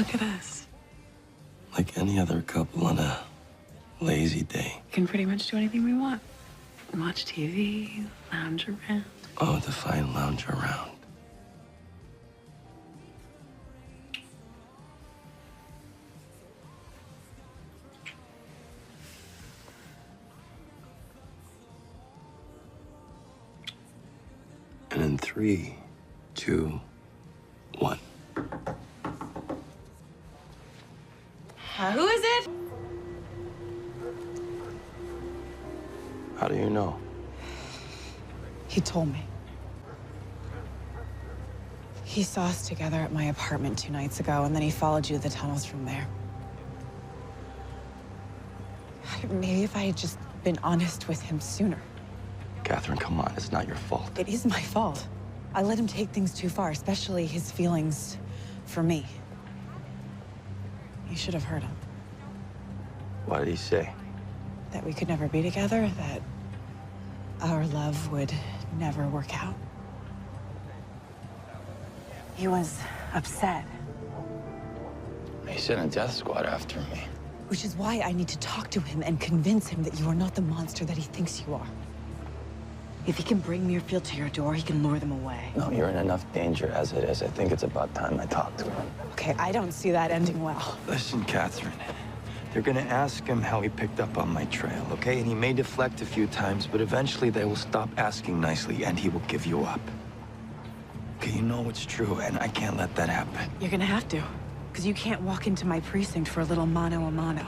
Look at us. Like any other couple on a lazy day. We can pretty much do anything we want. Watch TV, lounge around. Oh, define lounge around. And in 3, 2, 1. Who is it? How do you know? He told me. He saw us together at my apartment 2 nights ago, and then he followed you to the tunnels from there. Maybe if I had just been honest with him sooner. Catherine, come on, it's not your fault. It is my fault. I let him take things too far, especially his feelings for me. You should have heard him. What did he say? That we could never be together, that our love would never work out. He was upset. He sent a death squad after me. Which is why I need to talk to him and convince him that you are not the monster that he thinks you are. If he can bring Muirfield to your door, he can lure them away. No, you're in enough danger as it is. I think it's about time I talk to him. Okay, I don't see that ending well. Listen, Catherine. They're gonna ask him how he picked up on my trail, okay? And he may deflect a few times, but eventually they will stop asking nicely and he will give you up. Okay, you know it's true, and I can't let that happen. You're gonna have to, because you can't walk into my precinct for a little mano a mano.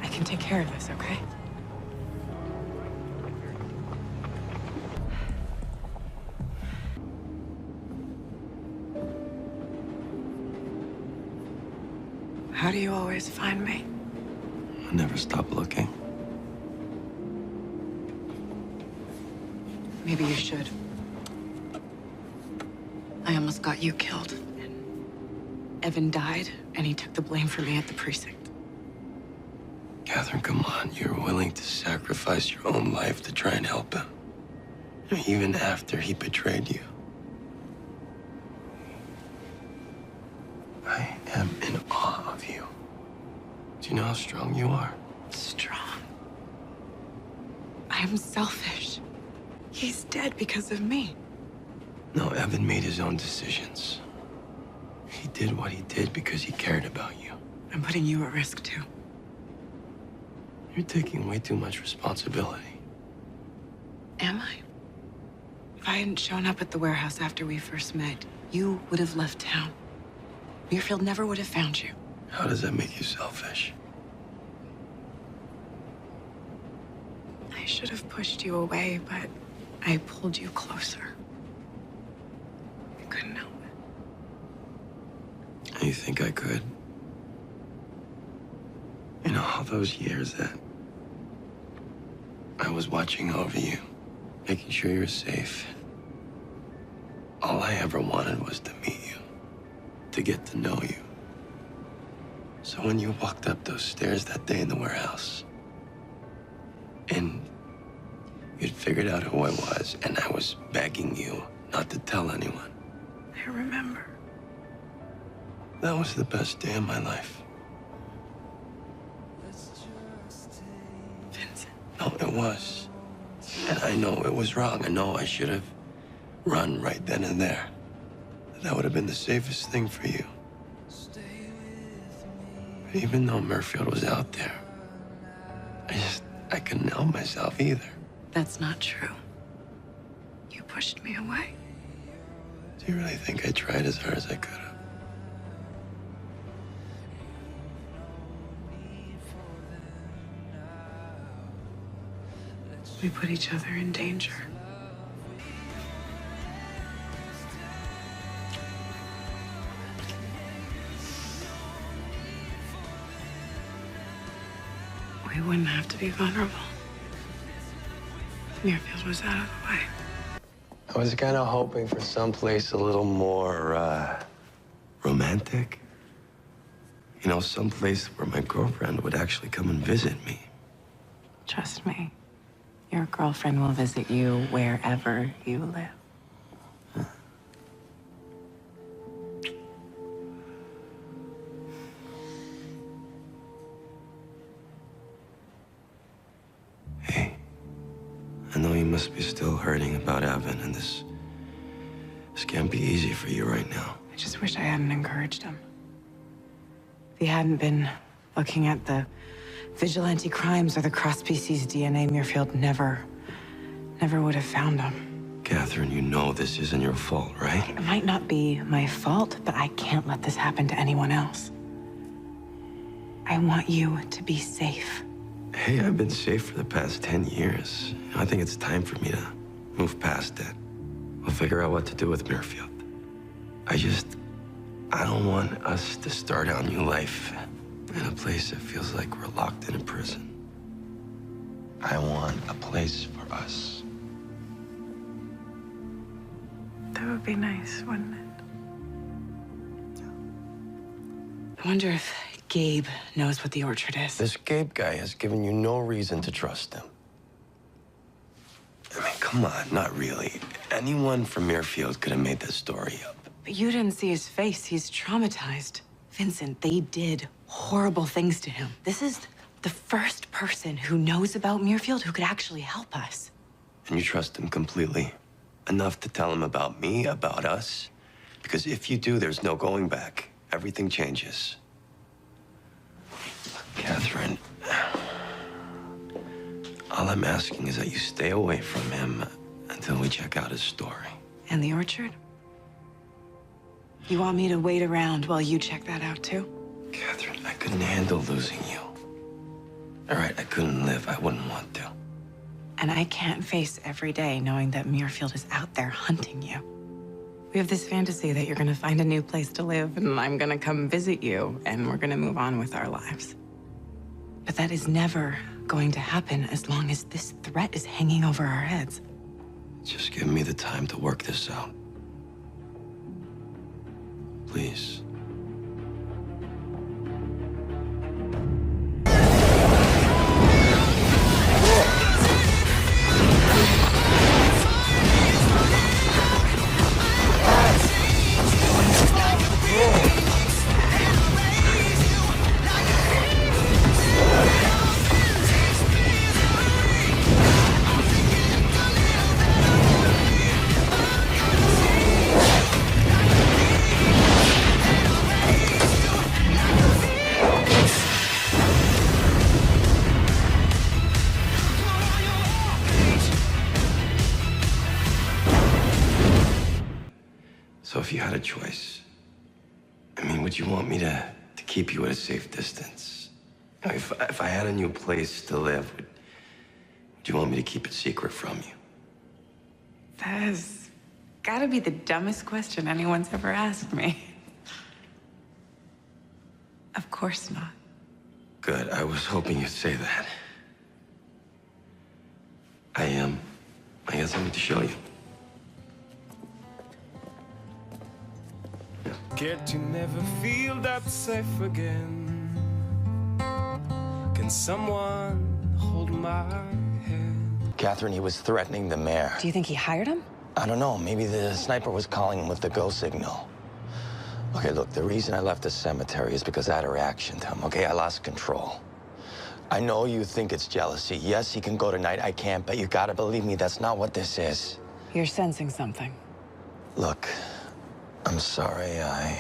I can take care of this, okay? How do you always find me? I never stop looking. Maybe you should. I almost got you killed. Evan died, and he took the blame for me at the precinct. Catherine, come on. You're willing to sacrifice your own life to try and help him. Even after he betrayed you. I am in awe of you. Do you know how strong you are? Strong. I am selfish. He's dead because of me. No, Evan made his own decisions. He did what he did because he cared about you. I'm putting you at risk, too. You're taking way too much responsibility. Am I? If I hadn't shown up at the warehouse after we first met, you would have left town. Muirfield never would have found you. How does that make you selfish? I should have pushed you away, but I pulled you closer. I couldn't help it. You think I could? You know, all those years that I was watching over you, making sure you were safe. All I ever wanted was to meet you, to get to know you. So when you walked up those stairs that day in the warehouse, and you'd figured out who I was, and I was begging you not to tell anyone. I remember. That was the best day of my life. Vincent. No, it was. And I know it was wrong. I know I should have run right then and there. That would have been the safest thing for you. But even though Muirfield was out there, I couldn't help myself either. That's not true. You pushed me away. Do you really think I tried as hard as I could have? We put each other in danger. We wouldn't have to be vulnerable. Muirfield was out of the way. I was kind of hoping for someplace a little more, romantic. You know, someplace where my girlfriend would actually come and visit me. Trust me, your girlfriend will visit you wherever you live. know you must be still hurting about Evan, and this can't be easy for you right now. I just wish I hadn't encouraged him. If he hadn't been looking at the vigilante crimes or the cross-species DNA, Muirfield never would have found him. Catherine, you know this isn't your fault, right? It might not be my fault, but I can't let this happen to anyone else. I want you to be safe. Hey, I've been safe for the past 10 years. I think it's time for me to move past it. We'll figure out what to do with Muirfield. I don't want us to start our new life in a place that feels like we're locked in a prison. I want a place for us. That would be nice, wouldn't it? I wonder if Gabe knows what the orchard is. This Gabe guy has given you no reason to trust him. I mean, come on, not really. Anyone from Muirfield could have made this story up. But you didn't see his face. He's traumatized. Vincent, they did horrible things to him. This is the first person who knows about Muirfield who could actually help us. And you trust him completely? Enough to tell him about me, about us? Because if you do, there's no going back. Everything changes. Catherine, all I'm asking is that you stay away from him until we check out his story. And the orchard? You want me to wait around while you check that out, too? Catherine, I couldn't handle losing you. All right, I couldn't live. I wouldn't want to. And I can't face every day knowing that Muirfield is out there hunting you. We have this fantasy that you're gonna find a new place to live, and I'm gonna come visit you, and we're gonna move on with our lives. But that is never going to happen as long as this threat is hanging over our heads. Just give me the time to work this out. Please. So if you had a choice, I mean, would you want me to keep you at a safe distance? If I had a new place to live, would you want me to keep it secret from you? That has gotta be the dumbest question anyone's ever asked me. Of course not. Good. I was hoping you'd say that. I got something to show you. Get to never feel that safe again. Can someone hold my hand? Catherine, he was threatening the mayor. Do you think he hired him? I don't know. Maybe the sniper was calling him with the go signal. Okay, look, the reason I left the cemetery is because I had a reaction to him, okay? I lost control. I know you think it's jealousy. Yes, he can go tonight. I can't, but you gotta believe me, that's not what this is. You're sensing something. Look, I'm sorry I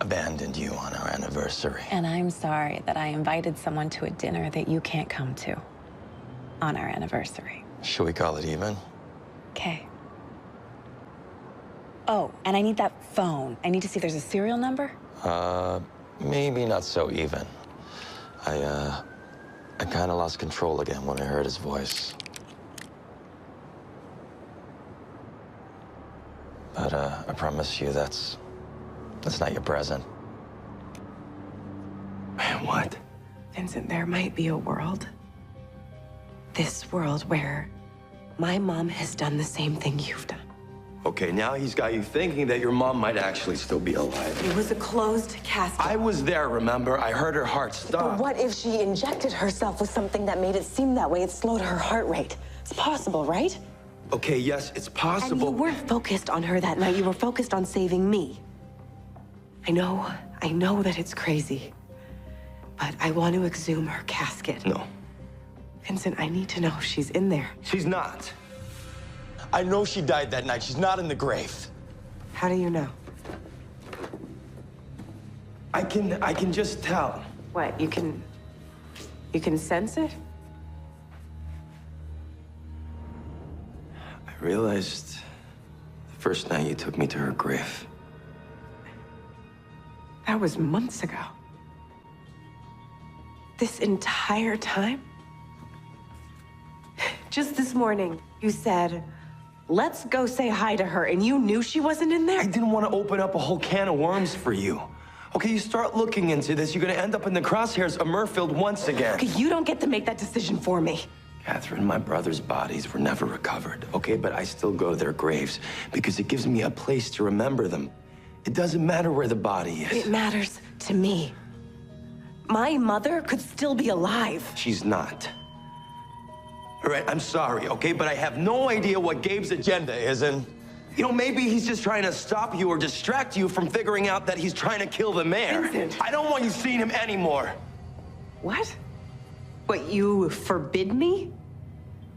abandoned you on our anniversary. And I'm sorry that I invited someone to a dinner that you can't come to on our anniversary. Should we call it even? Okay. Oh, and I need that phone. I need to see if there's a serial number. Maybe not so even. I kind of lost control again when I heard his voice. But I promise you that's not your present. What? Vincent, there might be a world. This world where my mom has done the same thing you've done. Okay, now he's got you thinking that your mom might actually still be alive. It was a closed casket. I was there, remember? I heard her heart But stop. what if she injected herself with something that made it seem that way? It slowed her heart rate. It's possible, right? Okay, yes, it's And possible. you weren't focused on her that night. You were focused on saving me. I know that it's crazy, but I want to exhume her casket. No, Vincent, I need to know if she's in there. she's not. I know she died that night. She's not in the grave. How do you know? I can just tell. What, you can sense it? I realized the first night you took me to her grave. That was months ago. This entire time? Just this morning, you said, let's go say hi to her, and you knew she wasn't in there? I didn't want to open up a whole can of worms for you. Okay, you start looking into this, you're gonna end up in the crosshairs of Murfield once again. Okay, you don't get to make that decision for me. Catherine, my brother's bodies were never recovered, okay? But I still go to their graves because it gives me a place to remember them. It doesn't matter where the body is. It matters to me. My mother could still be alive. She's not. All right, I'm sorry, okay? But I have no idea what Gabe's agenda is, and, you know, maybe he's just trying to stop you or distract you from figuring out that he's trying to kill the mayor. Vincent. I don't want you seeing him anymore. What? What, you forbid me?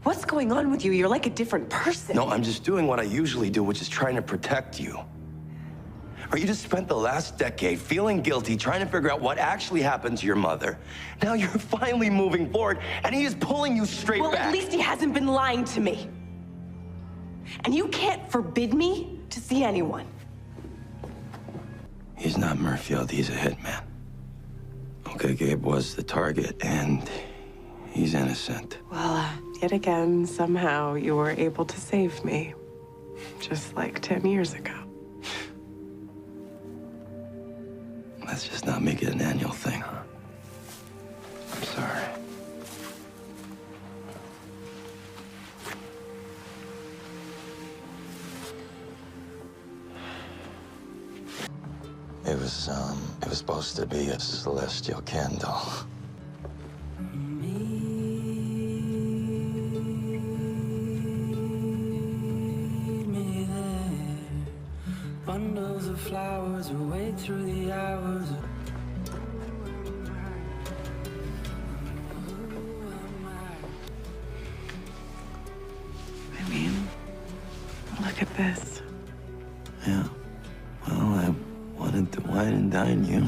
What's going on with you? You're like a different person. No, I'm just doing what I usually do, which is trying to protect you. Or you just spent the last decade feeling guilty, trying to figure out what actually happened to your mother. Now you're finally moving forward, and he is pulling you straight Well, back. at least he hasn't been lying to me. And you can't forbid me to see anyone. He's not Murfield, he's a hitman. Okay, Gabe was the target, and he's innocent. Well, yet again, somehow you were able to save me. Just like 10 years ago. Let's just not make it an annual thing, huh? I'm sorry. It was supposed to be a celestial candle. Bundles of flowers away through the hours. I mean, look at this. Yeah. Well, I wanted to wine and dine you.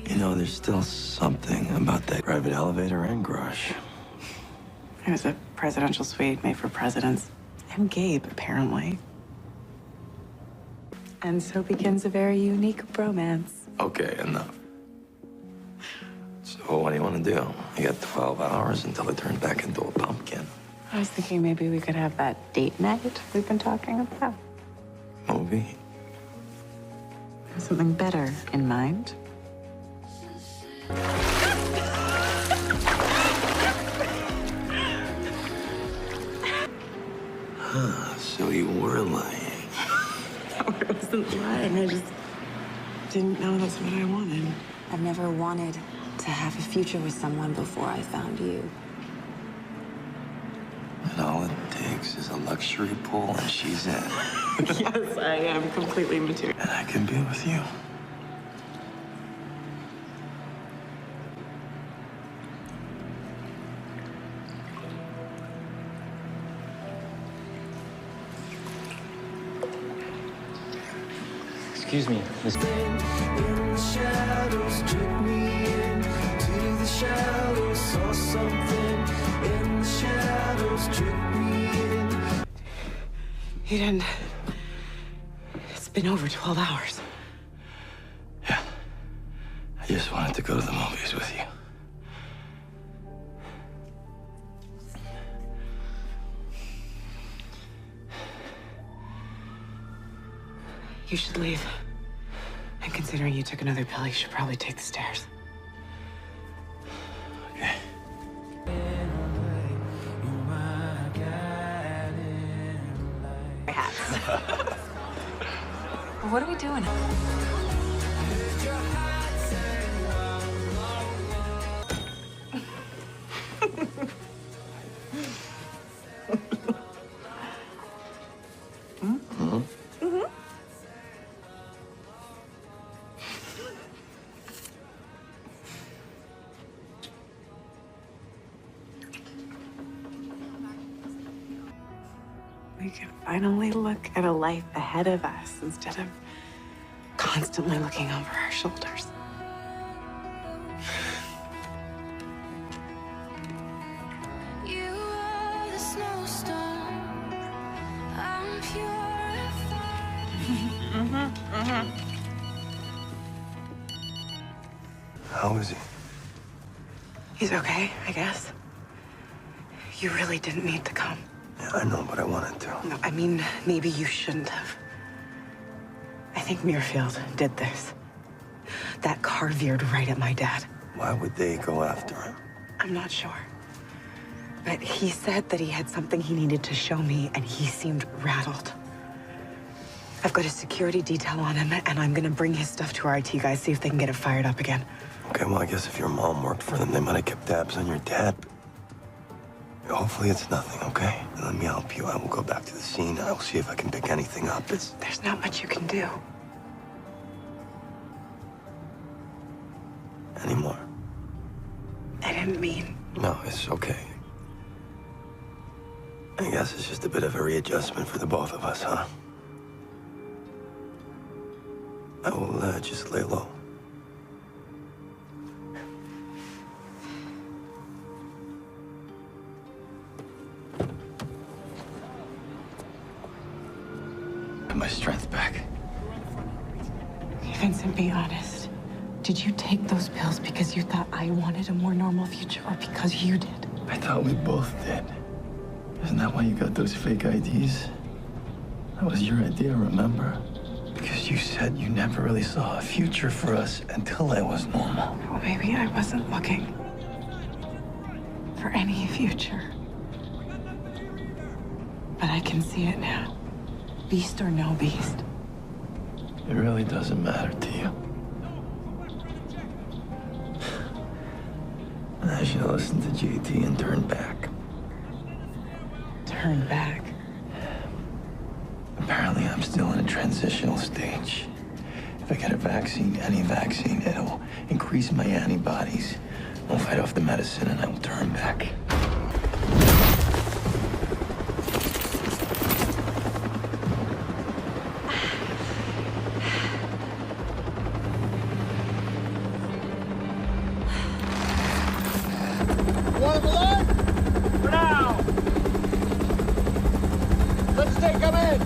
You know, there's still something about that private elevator and garage. It was a presidential suite made for presidents. And Gabe, apparently. And so begins a very unique bromance. Okay, enough. So what do you want to do? You got 12 hours until it turns back into a pumpkin. I was thinking maybe we could have that date night we've been talking about. Movie? Have something better in mind. So you were lying. No, I wasn't lying. I just didn't know that's what I wanted. I've never wanted to have a future with someone before I found you. And all it takes is a luxury pool and she's in. Yes, I am completely material. And I can be with you. Excuse me, Miss... In the shadows, took me in to the shadows, saw something in the shadows, took me in. Eden, it's been over 12 hours. Yeah. I just wanted to go to the movies with you. You should leave. And considering you took another pill, you should probably take the stairs. Okay. What are we doing? we can finally look at a life ahead of us instead of constantly looking over our shoulders. You are the snowstorm. I'm purified. How is he? He's okay, I guess. You really didn't need to come. Yeah, I know, but I wanted to. No, I mean, maybe you shouldn't have. I think Muirfield did this. That car veered right at my dad. Why would they go after him? I'm not sure. But he said that he had something he needed to show me, and he seemed rattled. I've got a security detail on him, and I'm gonna bring his stuff to our IT guys, see if they can get it fired up again. Okay, well, I guess if your mom worked for them, they might have kept tabs on your dad. Hopefully it's nothing, okay? And let me help you. I will go back to the scene. I will see if I can pick anything up. There's not much you can do. Anymore. I didn't mean... No, it's okay. I guess it's just a bit of a readjustment for the both of us, huh? I will just lay low. Get my strength back. Vincent, be honest. Did you take those pills because you thought I wanted a more normal future, or because you did? I thought we both did. Isn't that why you got those fake IDs? That was your idea, remember? Because you said you never really saw a future for us until I was normal. Well, maybe I wasn't looking for any future. But I can see it now. Beast or no beast. It really doesn't matter to you. I should have listened to JT and turned back. Turn back. Apparently, I'm still in a transitional stage. If I get a vaccine, any vaccine, it'll increase my antibodies. I'll fight off the medicine and I will turn back. Want him alive? For now. Let's take him in.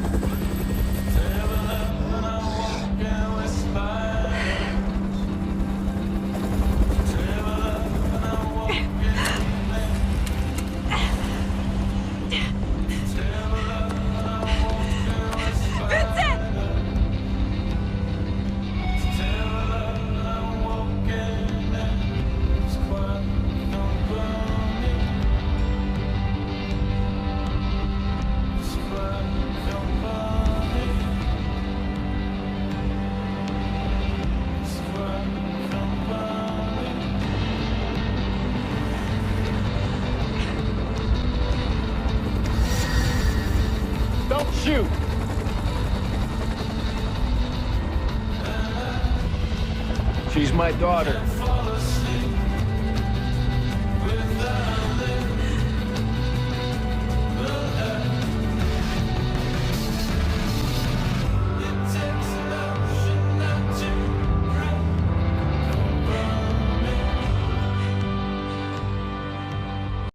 Don't shoot! She's my daughter.